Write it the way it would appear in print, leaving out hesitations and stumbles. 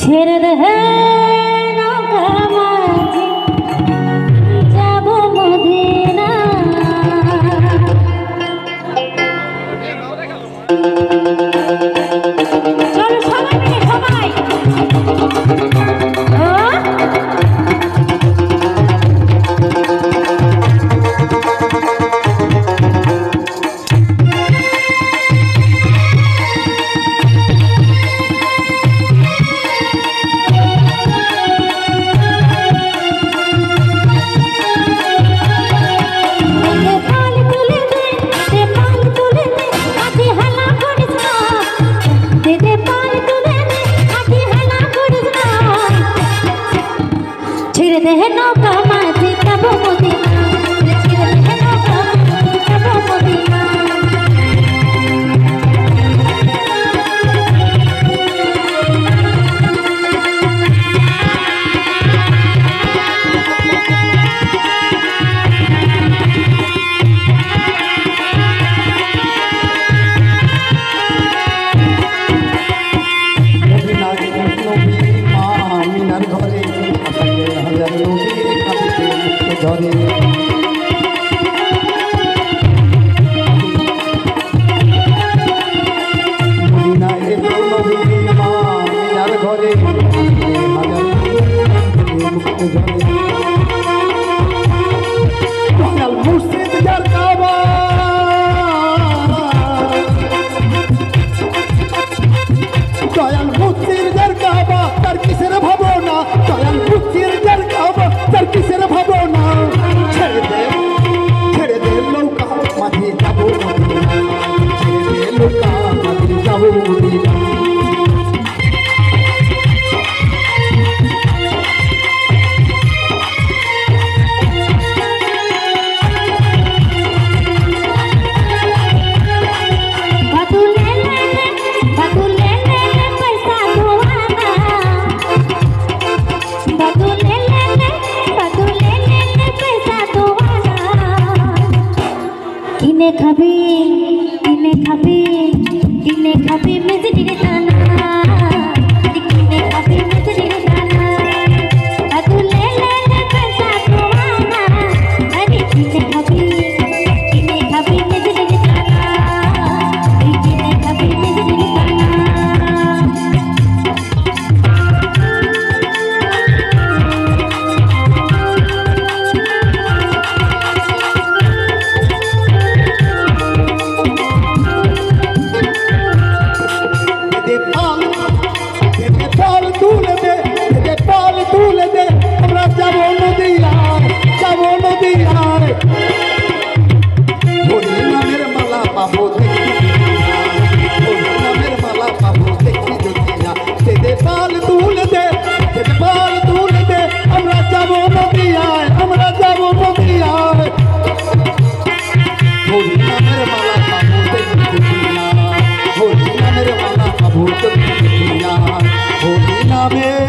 ছেড়ে দে নৌকা মাঝি যাব মদিনা। চলো সবাই মিলে সবাই ছেড়ে দে নৌকা মাঝি যাব মদিনা। ছেড়ে দে নৌকা মাঝি যাব মদিনা। ধরে মদিনা এলো নবীর মা মিনার ঘরে হাজার মুক্ত ধরে দয়াল মুর্শিদ যার কাবা দয়াল মুর্শিদ যার কাবা তার কিসের ভাবনা দয়াল মুর্শিদ যার কাবা তার কিসের ভাবনা ছেড়ে দে নৌকা মাঝি যাব মদিনা ছেড়ে দে নৌকা মাঝি যাব মদিনা কিনে খাবি কিনে খাবি কিনে খাবি মেজরির দানা কিনে খাবি মেজরির দানা বাদুলে লে পয়সা তোমানা আরে কিনে খাবি মেজরির দানা কিনে খাবি মেজরির দানা। होली नामे